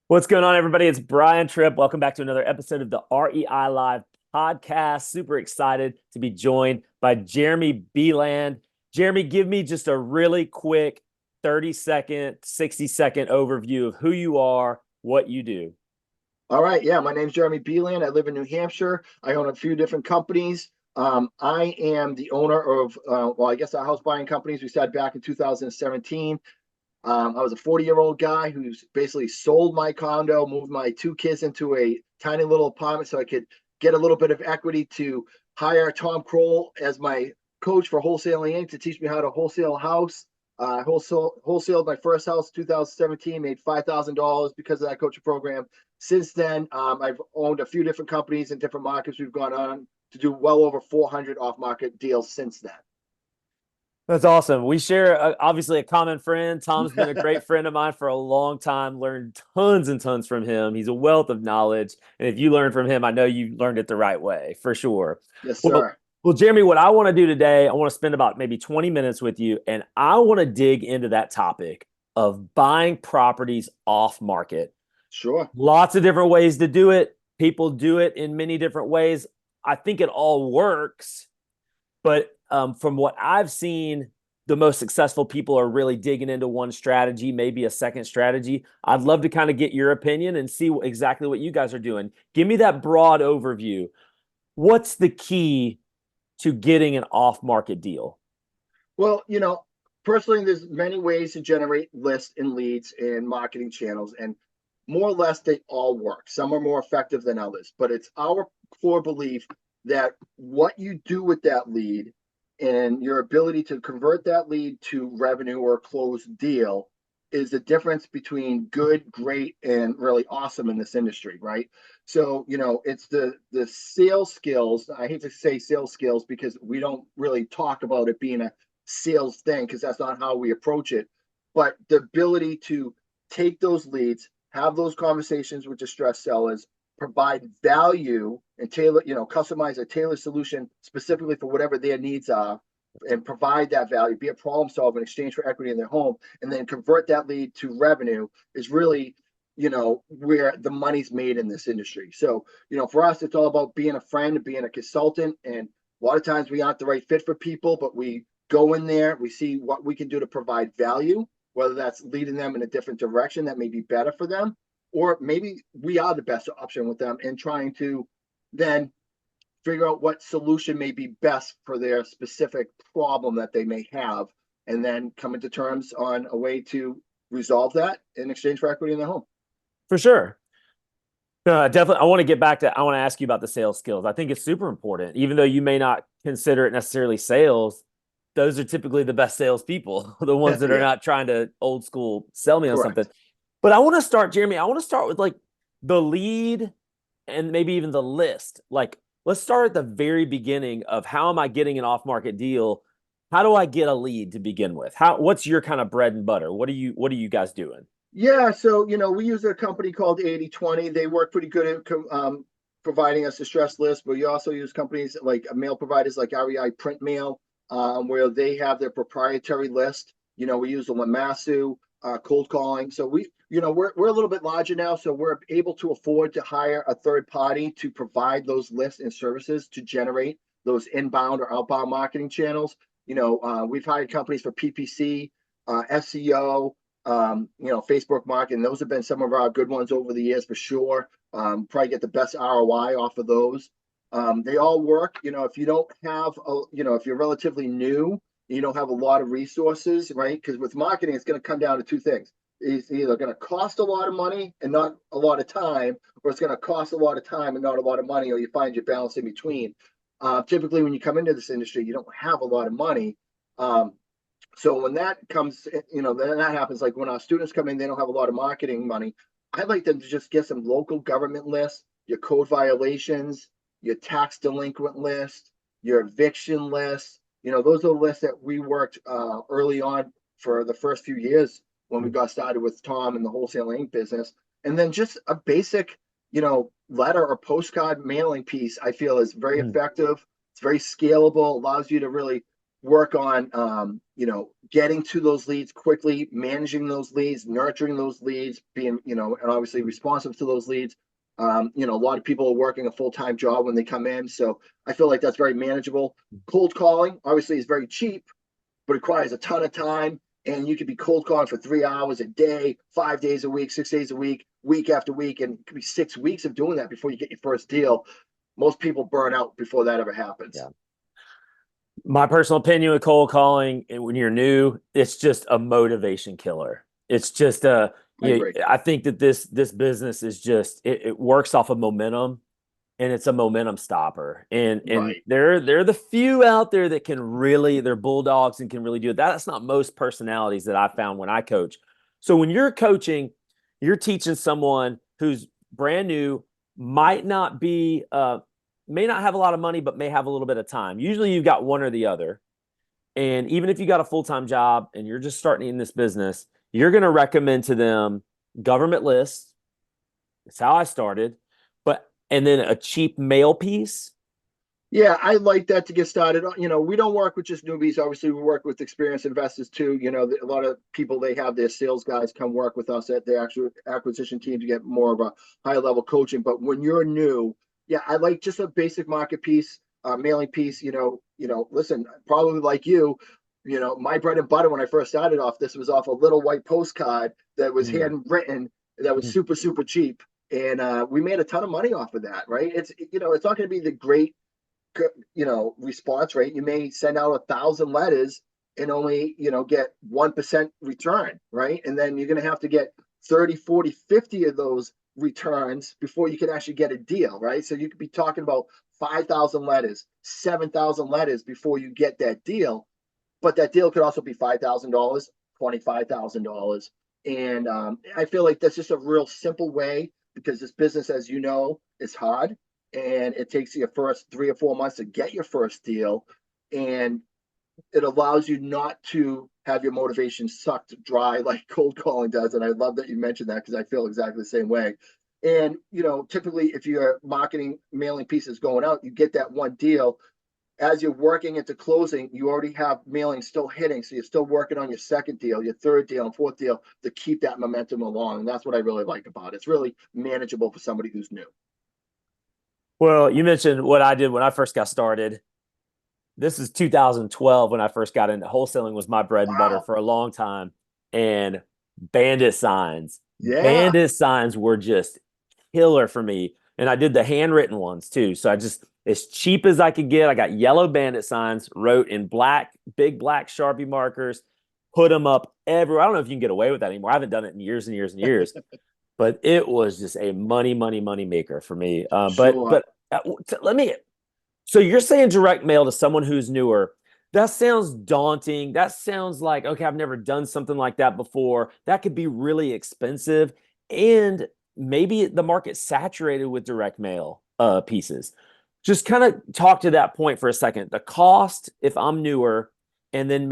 What's going on, everybody? It's Brian Tripp. Welcome back to another episode of the REI Live podcast. Super excited to be joined by Jeremy Beeland. Jeremy, give me just a really quick 30-second, 60-second overview of who you are, what you do. All right. Yeah. My name's Jeremy Beeland. I live in New Hampshire. I own a few different companies. I am the owner of, well, I guess our house buying companies. We started back in 2017. I was a 40-year-old guy who's basically sold my condo, moved my two kids into a tiny little apartment so I could get a little bit of equity to hire Tom Kroll as my coach for Wholesaling Inc. to teach me how to wholesale a house. Wholesaled my first house in 2017, made $5,000 because of that coaching program. Since then, I've owned a few different companies in different markets. We've gone on to do well over 400 off-market deals since then. That's awesome. We share obviously a common friend. Tom's been a great friend of mine for a long time. Learned tons and tons from him. He's a wealth of knowledge, and if you learn from him, I know you learned it the right way for sure. Yes, Well, sir. well, Jeremy, what I want to do today, I want to spend about maybe 20 minutes with you, and I want to dig into that topic of buying properties off market. Sure. Lots of different ways to do it. People do it in many different ways. I think it all works, but from what I've seen, the most successful people are really digging into one strategy, maybe a second strategy. I'd love to kind of get your opinion and see exactly what you guys are doing. Give me that broad overview. What's the key to getting an off-market deal? Well, personally, there's many ways to generate lists and leads and marketing channels, and more or less they all work. Some are more effective than others, but it's our core belief that what you do with that lead and your ability to convert that lead to revenue or a closed deal is the difference between good, great, and really awesome in this industry, right? So, it's the sales skills. I hate to say sales skills because we don't really talk about it being a sales thing because that's not how we approach it. But the ability to take those leads, have those conversations with distressed sellers, provide value and tailor, customize a tailored solution specifically for whatever their needs are and provide that value, be a problem solver in exchange for equity in their home, and then convert that lead to revenue is really, where the money's made in this industry. So, for us, it's all about being a friend and being a consultant. And a lot of times we aren't the right fit for people, but we go in there, we see what we can do to provide value, whether that's leading them in a different direction that may be better for them, or maybe we are the best option with them and trying to then figure out what solution may be best for their specific problem that they may have, and then come into terms on a way to resolve that in exchange for equity in the home. For sure. Definitely. I want to get back to, I want to ask you about the sales skills. I think it's super important, even though you may not consider it necessarily sales. Those are typically the best salespeople, the ones that are Yeah, not trying to old school sell me on something. correct. But I want to start, Jeremy, I want to start with like the lead and maybe even the list. Like, let's start at the very beginning of how am I getting an off-market deal? How do I get a lead to begin with? What's your kind of bread and butter? What are you guys doing? Yeah, so we use a company called 80/20. They work pretty good at providing us a stress list, but we also use companies like mail providers like REI Print Mail, where they have their proprietary list. We use the Lamassu, cold calling. So we're a little bit larger now, so we're able to afford to hire a third party to provide those lists and services to generate those inbound or outbound marketing channels. We've hired companies for PPC, SEO, Facebook marketing. Those have been some of our good ones over the years for sure. Probably get the best ROI off of those. They all work. If you don't have, if you're relatively new, you don't have a lot of resources, right? Because with marketing, it's going to come down to two things. It's either going to cost a lot of money and not a lot of time, or it's going to cost a lot of time and not a lot of money, or you find your balance in between. Typically, when you come into this industry, you don't have a lot of money. So when that comes, then that happens. Like when our students come in, they don't have a lot of marketing money. I'd like them to just get some local government lists, your code violations, your tax delinquent list, your eviction list. Those are the lists that we worked early on for the first few years when we got started with Tom and the Wholesaling Inc. business. And then just a basic, letter or postcard mailing piece, I feel is very Mhm. effective. It's very scalable, allows you to really work on, getting to those leads quickly, managing those leads, nurturing those leads, being, and obviously responsive to those leads. A lot of people are working a full-time job when they come in. So I feel like that's very manageable. Cold calling, obviously, is very cheap, but requires a ton of time. And you could be cold calling for 3 hours a day, 5 days a week, 6 days a week, week after week. And it could be 6 weeks of doing that before you get your first deal. Most people burn out before that ever happens. Yeah. My personal opinion with cold calling, when you're new, it's just a motivation killer. It's just I agree. I think that this business is just it works off of momentum, and it's a momentum stopper. And Right. there are the few out there that can really, they're bulldogs and can really do it. That's not most personalities that I found when I coach. So when you're coaching, you're teaching someone who's brand new, might not be may not have a lot of money, but may have a little bit of time. Usually you've got one or the other. And even if you got a full-time job and you're just starting in this business, you're going to recommend to them government lists. That's how I started. But and then a cheap mail piece. Yeah, I like that to get started. We don't work with just newbies. Obviously, we work with experienced investors too. A lot of people, they have their sales guys come work with us at the actual acquisition team to get more of a high level coaching. But when you're new, yeah, I like just a basic market piece, mailing piece. Listen, probably like my bread and butter when I first started off, this was off a little white postcard that was Mm. handwritten, that was super, super cheap. And we made a ton of money off of that, right? It's not going to be the great response rate. You may send out 1,000 letters and only get 1% return, right? And then you're going to have to get 30, 40, 50 of those returns before you can actually get a deal, right? So you could be talking about 5,000 letters, 7,000 letters before you get that deal. But that deal could also be $5,000, $25,000. And I feel like that's just a real simple way, because this business, as you know, is hard, and it takes you your first 3 or 4 months to get your first deal. And it allows you not to have your motivation sucked dry like cold calling does. And I love that you mentioned that, because I feel exactly the same way. And, typically if your marketing mailing pieces going out, you get that one deal. As you're working into closing, you already have mailing still hitting. So you're still working on your second deal, your third deal, and fourth deal to keep that momentum along. And that's what I really like about it. It's really manageable for somebody who's new. Well, you mentioned what I did when I first got started. This is 2012 when I first got into wholesaling, was my bread and butter Wow. for a long time. And bandit signs. Yeah. Bandit signs were just killer for me. And I did the handwritten ones too. So I just, as cheap as I could get, I got yellow bandit signs, wrote in black, big black Sharpie markers, put them up everywhere. I don't know if you can get away with that anymore. I haven't done it in years and years and years, but it was just a money maker for me. Sure. Let me, so you're saying direct mail to someone who's newer. That sounds daunting. That sounds like, okay, I've never done something like that before. That could be really expensive. And maybe the market's saturated with direct mail pieces. Just kind of talk to that point for a second. The cost, if I'm newer, and then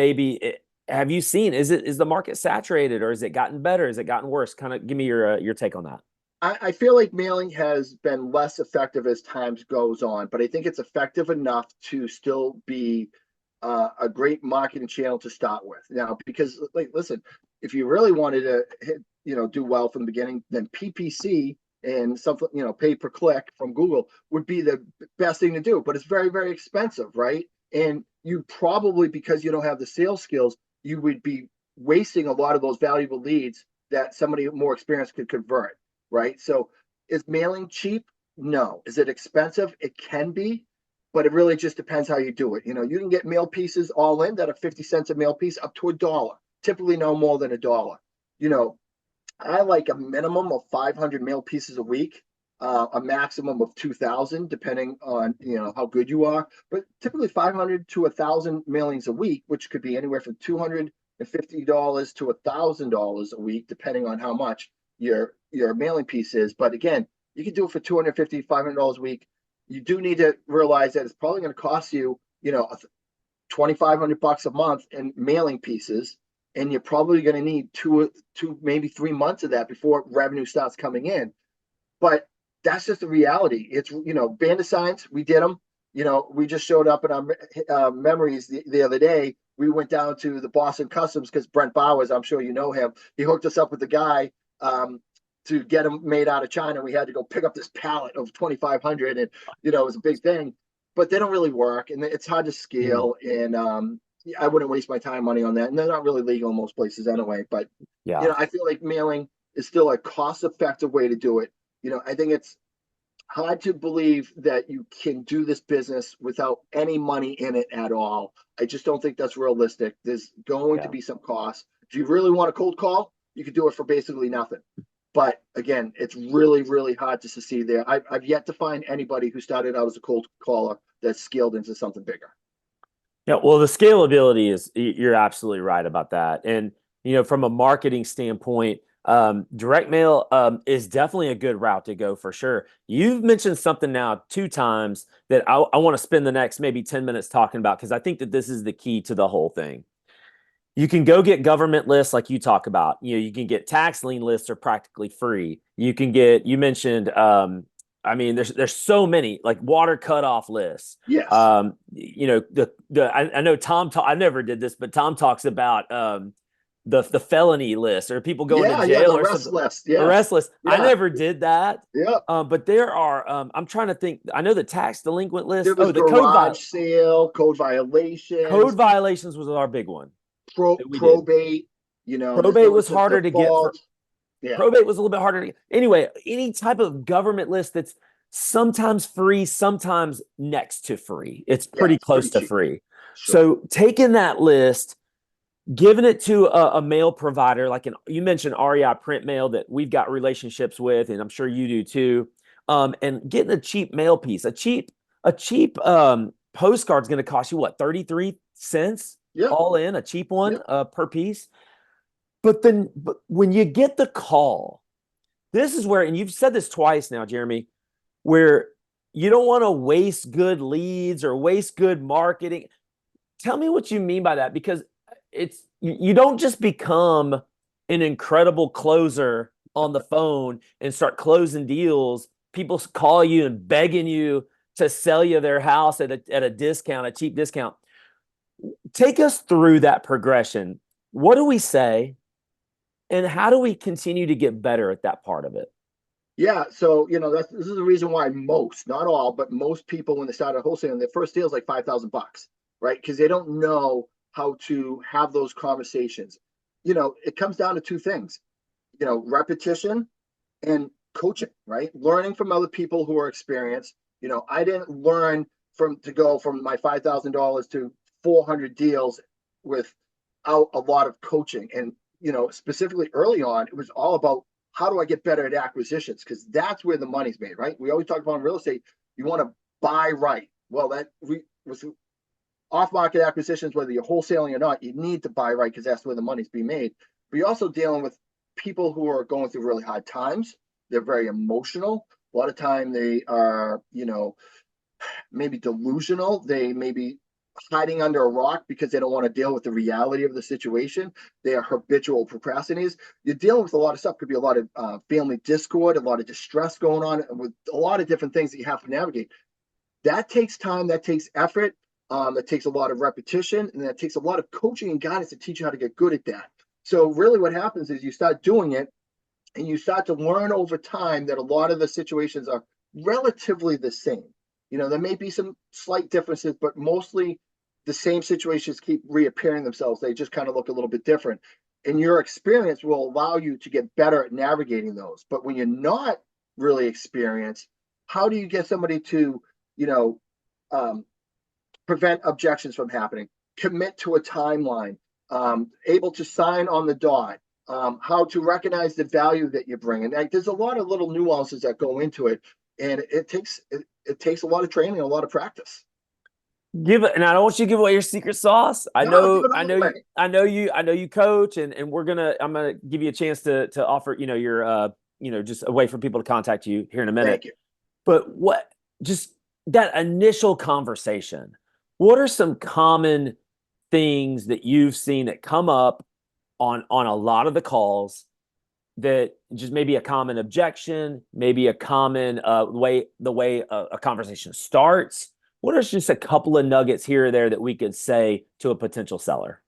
have you seen, is the market saturated, or has it gotten better? Has it gotten worse? Kind of give me your take on that. I feel like mailing has been less effective as time goes on, but I think it's effective enough to still be a great marketing channel to start with. Now, because like, listen, if you really wanted to do well from the beginning, then PPC and something, pay per click from Google would be the best thing to do. But it's very, very expensive, right? And you probably, because you don't have the sales skills, you would be wasting a lot of those valuable leads that somebody more experienced could convert, right? So is mailing cheap? No. Is it expensive? It can be, but it really just depends how you do it. You can get mail pieces all in that are 50 cents a mail piece up to $1, typically no more than $1. You know, I like a minimum of 500 mail pieces a week, a maximum of 2,000, depending on, how good you are, but typically 500 to 1,000 mailings a week, which could be anywhere from $250 to $1,000 a week, depending on how much your mailing piece is. But again, you can do it for $250, $500 a week. You do need to realize that it's probably going to cost you, 2,500 bucks a month in mailing pieces, and you're probably going to need two, maybe 3 months of that before revenue starts coming in. But that's just the reality. It's bandit signs. We did them. We just showed up in our memories the other day. We went down to the Boston Customs because Brent Bowers, I'm sure you know him, he hooked us up with the guy to get them made out of China. We had to go pick up this pallet of 2,500, and it was a big thing. But they don't really work, and it's hard to Mm, scale. And I wouldn't waste my time, money on that. And they're not really legal in most places anyway. But yeah. I feel like mailing is still a cost-effective way to do it. I think it's hard to believe that you can do this business without any money in it at all. I just don't think that's realistic. There's going to Yeah. be some costs. If you really want a cold call, you could do it for basically nothing. But again, it's really, really hard to succeed there. I've yet to find anybody who started out as a cold caller that's scaled into something bigger. Yeah, well, the scalability is, you're absolutely right about that. And, from a marketing standpoint, direct mail is definitely a good route to go for sure. You've mentioned something now 2 times that I want to spend the next maybe 10 minutes talking about, because I think that this is the key to the whole thing. You can go get government lists like you talk about. You can get tax lien lists are practically free. You mentioned, I mean, there's so many like water cutoff lists. Yes. I know I never did this, but Tom talks about the felony list or people going to Yeah. Yeah. jail The or rest something. list. Arrest Yes. list. I Yeah. never did that. Yeah. But there are, I'm trying to think. I know the tax delinquent There list. was Oh, the garage sale, code violations, code violations was our big one that we did. probate. There's Probate was notice of harder to get default. for Yeah. probate was a little bit harder to get. Anyway, any type of government list that's sometimes free, sometimes next to free. It's Yeah. pretty It's pretty close to cheap. free. Sure. So taking that list, giving it to a mail provider, like you mentioned REI Print Mail that we've got relationships with, and I'm sure you do too. And getting a cheap mail piece, a cheap postcard's going to cost you what, 33 cents Yep. all in, a cheap one Yep. per piece. But when you get the call, this is where, and you've said this twice now, Jeremy, where you don't want to waste good leads or waste good marketing. Tell me what you mean by that, because you don't just become an incredible closer on the phone and start closing deals. People call you and begging you to sell you their house at a discount, a cheap discount. Take us through that progression. What do we say? And how do we continue to get better at that part of it? Yeah, so this is the reason why most, not all, but most people when they start at wholesaling, their first deal is like $5,000, right? Because they don't know how to have those conversations. It comes down to two things, repetition and coaching, right? Learning from other people who are experienced. I didn't learn to go from my $5,000 to 400 deals without a lot of coaching. And specifically early on, it was all about how do I get better at acquisitions? Because that's where the money's made, right? We always talk about in real estate, you want to buy right. Well, with off-market acquisitions, whether you're wholesaling or not, you need to buy right because that's where the money's being made. But you're also dealing with people who are going through really hard times. They're very emotional. A lot of time they are, maybe delusional. They may be hiding under a rock because they don't want to deal with the reality of the situation. They are habitual procrastinators. You're dealing with a lot of stuff. Could be a lot of family discord, a lot of distress going on, with a lot of different things that you have to navigate. That takes time. That takes effort. That takes a lot of repetition, and that takes a lot of coaching and guidance to teach you how to get good at that. So really, what happens is you start doing it, and you start to learn over time that a lot of the situations are relatively the same. There may be some slight differences, but mostly the same situations keep reappearing themselves. They just kind of look a little bit different. And your experience will allow you to get better at navigating those. But when you're not really experienced, how do you get somebody to, you know, um, prevent objections from happening, commit to a timeline, able to sign on the dot, how to recognize the value that you bring? And like, there's a lot of little nuances that go into it, and it takes a lot of training, a lot of practice. Give it, and I don't want you to give away your secret sauce. I No, give know, it I all know you, away. I know you coach, and I'm gonna give you a chance to offer, your just a way for people to contact you here in a minute. Thank you. But just that initial conversation, what are some common things that you've seen that come up on a lot of the calls, that just maybe a common objection, maybe a common the way a conversation starts? what are just a couple of nuggets here or there that we could say to a potential seller?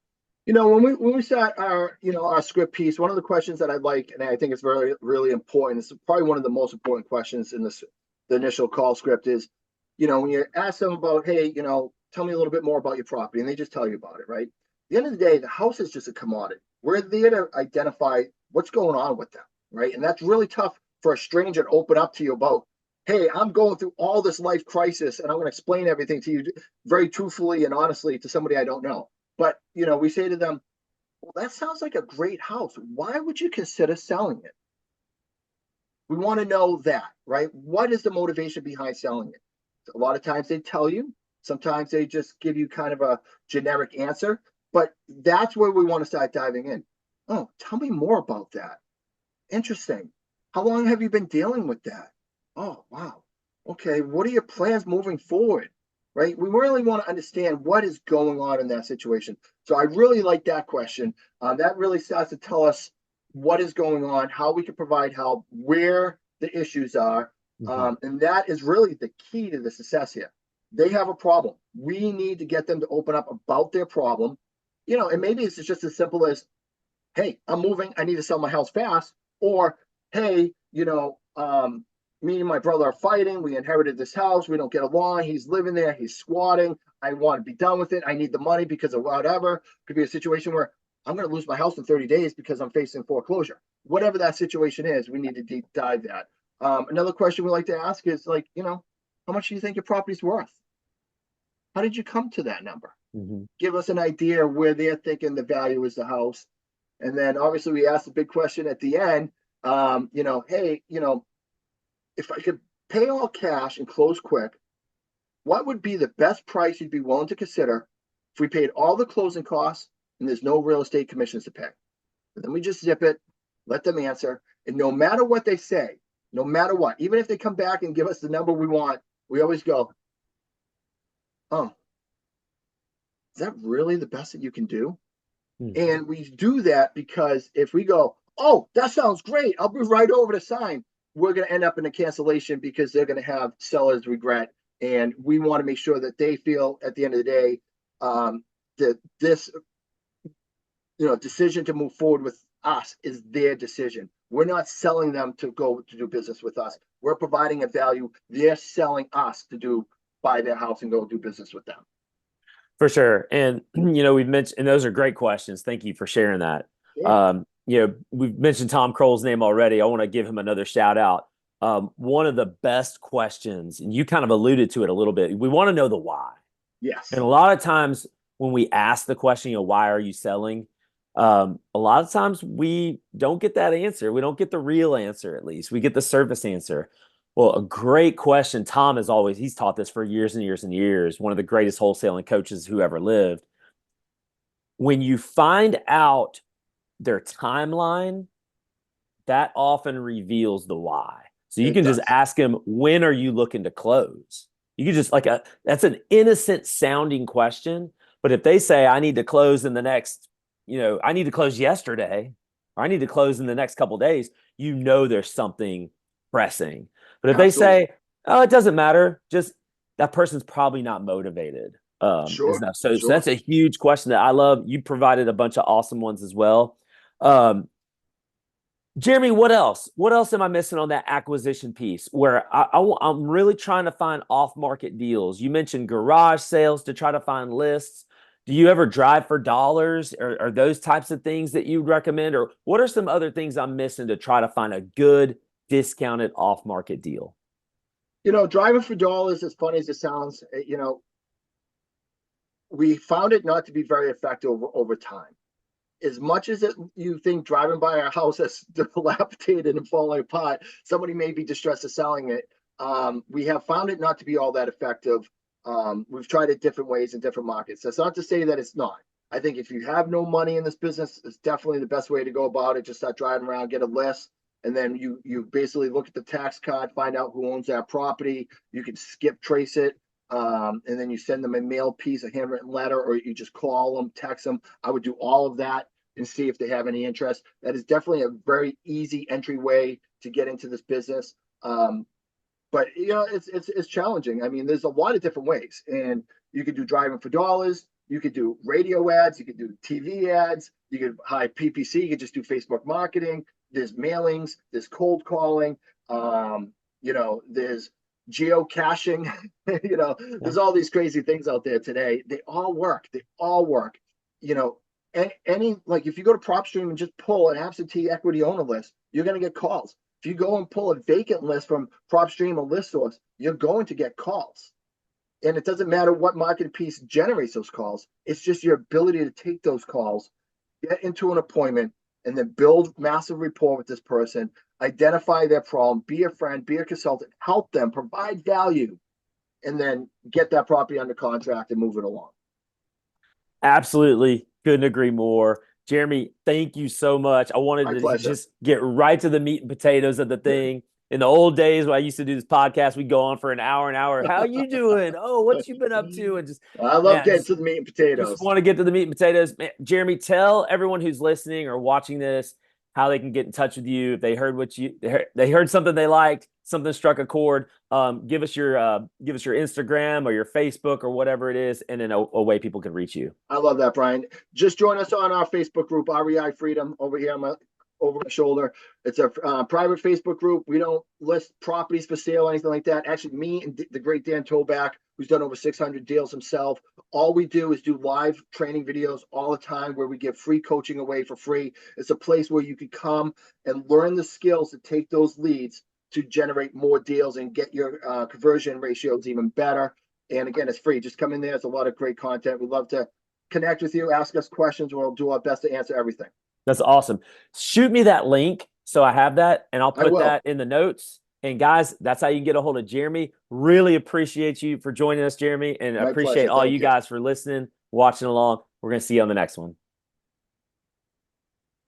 When we start our script piece, one of the questions that I like and I think is very really important, it's probably one of the most important questions in the initial call script is, when you ask them about, hey, tell me a little bit more about your property, and they just tell you about it, right? At the end of the day, the house is just a commodity. We're there to identify what's going on with them, right? And that's really tough for a stranger to open up to you about, hey, I'm going through all this life crisis, and I'm going to explain everything to you very truthfully and honestly to somebody I don't know. But, we say to them, well, that sounds like a great house. Why would you consider selling it? We want to know that, right? What is the motivation behind selling it? A lot of times they tell you, sometimes they just give you kind of a generic answer, but that's where we want to start diving in. Oh, tell me more about that. Interesting. How long have you been dealing with that? Oh, wow. Okay. What are your plans moving forward? Right. We really want to understand what is going on in that situation. So I really like that question. That really starts to tell us what is going on, how we can provide help, where the issues are. Mhm. And that is really the key to the success here. They have a problem. We need to get them to open up about their problem. And maybe it's just as simple as, hey, I'm moving. I need to sell my house fast. Or, hey, me and my brother are fighting. We inherited this house. We don't get along. He's living there. He's squatting. I want to be done with it. I need the money because of whatever. Could be a situation where I'm going to lose my house in 30 days because I'm facing foreclosure. Whatever that situation is, we need to deep dive that. Another question we like to ask is like, how much do you think your property's worth? How did you come to that number? Mhm. Give us an idea of where they're thinking the value is the house. And then obviously we ask the big question at the end, hey, if I could pay all cash and close quick, what would be the best price you'd be willing to consider if we paid all the closing costs and there's no real estate commissions to pay? And then we just zip it, let them answer. And no matter what they say, no matter what, even if they come back and give us the number we want, we always go, oh, is that really the best that you can do? Mhm. And we do that because if we go, oh, that sounds great, I'll be right over to sign, we're going to end up in a cancellation because they're going to have seller's regret. And we want to make sure that they feel at the end of the day that this decision to move forward with us is their decision. We're not selling them to go to do business with us. We're providing a value. They're selling us to buy their house and go do business with them. For sure. And, we've mentioned, and those are great questions. Thank you for sharing that. Yeah. We've mentioned Tom Kroll's name already. I want to give him another shout out. One of the best questions, and you kind of alluded to it a little bit. We want to know the why. And Yes. a lot of times when we ask the question, why are you selling? A lot of times we don't get that answer. We don't get the real answer, at least. We get the surface answer. Well, a great question. Tom is always, he's taught this for years and years and years, one of the greatest wholesaling coaches who ever lived. When you find out their timeline, that often reveals the why. So you It can just does. ask him, when are you looking to close? You can just that's an innocent sounding question. But if they say, I need to close in the next, I need to close yesterday, or I need to close in the next couple of days, there's something pressing. But if they Absolutely. say, oh, it doesn't matter, just that person's probably not motivated. Is Sure. enough. So Sure. that's a huge question that I love. You provided a bunch of awesome ones as well. Um, Jeremy, what else? What else am I missing on that acquisition piece where I'm really trying to find off-market deals? You mentioned garage sales to try to find lists. Do you ever drive for dollars or those types of things that you'd recommend? Or what are some other things I'm missing to try to find a good discounted off-market deal? Driving for dollars, as funny as it sounds, we found it not to be very effective over time. As much as you think driving by our house that's dilapidated and falling apart, somebody may be distressed of selling it. We have found it not to be all that effective. We've tried it different ways in different markets. That's not to say that it's not. I think if you have no money in this business, it's definitely the best way to go about it. Just start driving around, get a list, and then you basically look at the tax card, find out who owns that property. You can skip trace it, and then you send them a mail piece, a handwritten letter, or you just call them, text them. I would do all of that and see if they have any interest. That is definitely a very easy entryway to get into this business. But it's challenging. I mean, there's a lot of different ways, and you could do driving for dollars. You could do radio ads. You could do TV ads. You could hire PPC. You could just do Facebook marketing. There's mailings. There's cold calling. There's geocaching. Yeah. There's all these crazy things out there today. They all work. They all work. You know, any like if you go to PropStream and just pull an absentee equity owner list, you're going to get calls. If you go and pull a vacant list from PropStream or List Source, you're going to get calls. And it doesn't matter what market piece generates those calls. It's just your ability to take those calls, get into an appointment, and then build massive rapport with this person, identify their problem, be a friend, be a consultant, help them, provide value, and then get that property under contract and move it along. Absolutely. Couldn't agree more. Jeremy, thank you so much. I wanted My to pleasure. just get right to the meat and potatoes of the thing. In the old days when I used to do this podcast, we'd go on for an hour. How you doing? Oh, what you been up to? And just, I love man, getting to the meat and just potatoes. want to get to the meat and potatoes. Man, Jeremy, tell everyone who's listening or watching this how they can get in touch with you if they heard they heard something they liked, something struck a chord. Give us your Instagram or your Facebook or whatever it is, and then a way people can reach you. I love that, Brian. Just join us on our Facebook group, REI Freedom, over here on over my shoulder. It's a private Facebook group. We don't list properties for sale or anything like that. Actually, me and the great Dan Toback, who's done over 600 deals himself, all we do is do live training videos all the time where we give free coaching away for free. It's a place where you can come and learn the skills to take those leads to generate more deals and get your conversion ratios even better. And again, it's free. Just come in there. It's a lot of great content. We'd love to connect with you, ask us questions. We'll do our best to answer everything. That's awesome. Shoot me that link so I have that, and I'll I put will. that in the notes. And guys, that's how you can get a hold of Jeremy. Really appreciate you for joining us, Jeremy, and My appreciate pleasure. all Thank you you. guys for listening, watching along. We're going to see you on the next one.